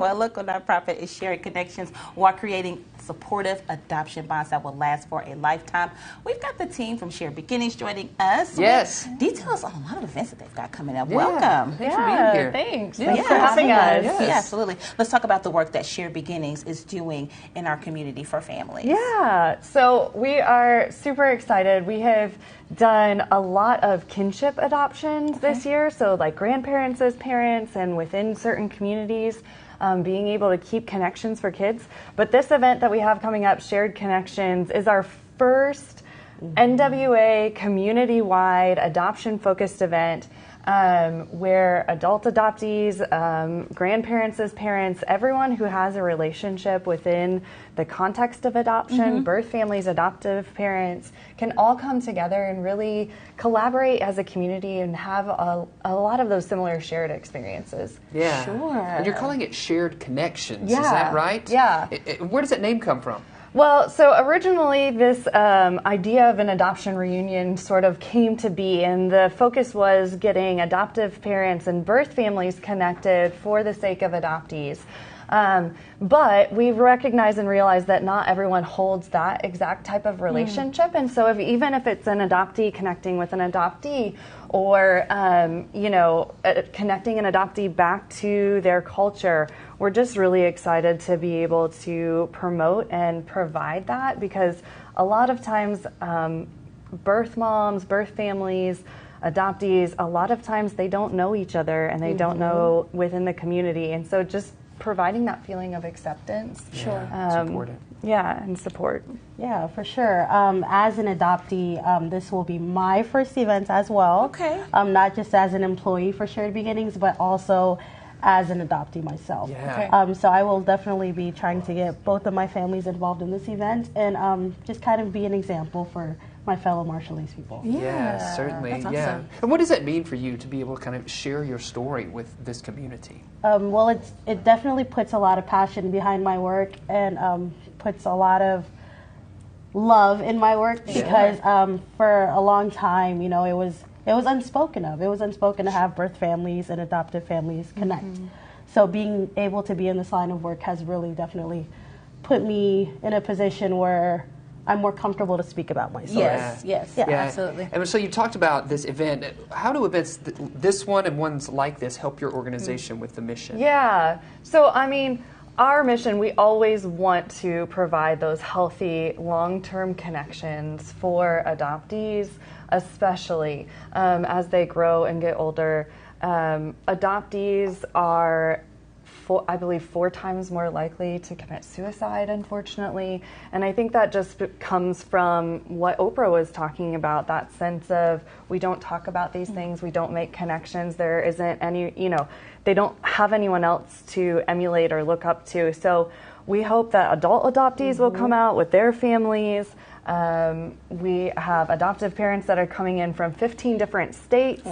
Well, local nonprofit is Shared Connections while creating supportive adoption bonds that will last for a lifetime. We've got the team from Shared Beginnings joining us. Yes. With details on a lot of events that they've got coming up. Yeah. Welcome. Thanks for being here. Thanks. Yeah. Thanks for having us. Yes. Yeah, absolutely. Let's talk about the work that Shared Beginnings is doing in our community for families. Yeah, so we are super excited. We have done a lot of kinship adoptions this year, so like grandparents as parents and within certain communities. Being able to keep connections for kids. But this event that we have coming up, Shared Connections, is our first NWA community-wide adoption-focused event where adult adoptees, grandparents as parents, everyone who has a relationship within the context of adoption, birth families, adoptive parents, can all come together and really collaborate as a community and have a lot of those similar shared experiences. Yeah. Sure. And you're calling it Shared Connections, Yeah. is that right? Yeah. Where does that name come from? Well, so originally this idea of an adoption reunion sort of came to be, and the focus was getting adoptive parents and birth families connected for the sake of adoptees. But we recognize and realize that not everyone holds that exact type of relationship, and so even if it's an adoptee connecting with an adoptee, or connecting an adoptee back to their culture, we're just really excited to be able to promote and provide that, because a lot of times birth moms, birth families, adoptees, a lot of times they don't know each other and they don't know within the community, and so just providing that feeling of acceptance. Sure. Support it. Yeah, and support. Yeah, for sure. As an adoptee, this will be my first event as well. Okay. Not just as an employee for Shared Beginnings, but also as an adoptee myself. Yeah. Okay. So I will definitely be trying to get both of my families involved in this event and just kind of be an example for my fellow Marshallese people. Yeah, certainly. That's Yeah. awesome. And what does that mean for you to be able to kind of share your story with this community? Well, it definitely puts a lot of passion behind my work and puts a lot of love in my work because for a long time, it was unspoken of. It was unspoken to have birth families and adoptive families connect. So being able to be in this line of work has really definitely put me in a position where I'm more comfortable to speak about myself. Yes, Yeah. yes, Yeah. absolutely. And so you talked about this event. How do events, this one and ones like this, help your organization with the mission? Yeah. So, I mean, our mission, we always want to provide those healthy, long-term connections for adoptees, especially as they grow and get older. Adoptees are, I believe, 4 times more likely to commit suicide, unfortunately. And I think that just comes from what Oprah was talking about, that sense of we don't talk about these things, we don't make connections, there isn't any, they don't have anyone else to emulate or look up to. So we hope that adult adoptees will come out with their families. We have adoptive parents that are coming in from 15 different states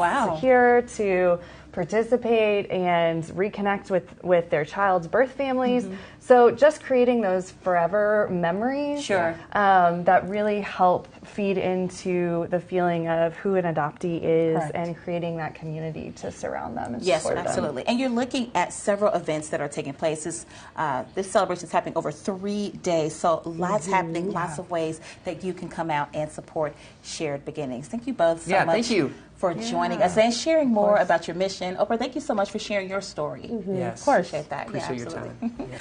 here to participate and reconnect with their child's birth families. So just creating those forever memories that really help feed into the feeling of who an adoptee is and creating that community to surround them and support them. Yes, absolutely. And you're looking at several events that are taking place. This celebration is happening over 3 days, so lots happening, lots of ways that you can come out and support Shared Beginnings. Thank you both so much thank you for joining us and sharing more about your mission. Oprah, thank you so much for sharing your story. Yes. Of course. Appreciate that. Appreciate Yeah, your absolutely. time.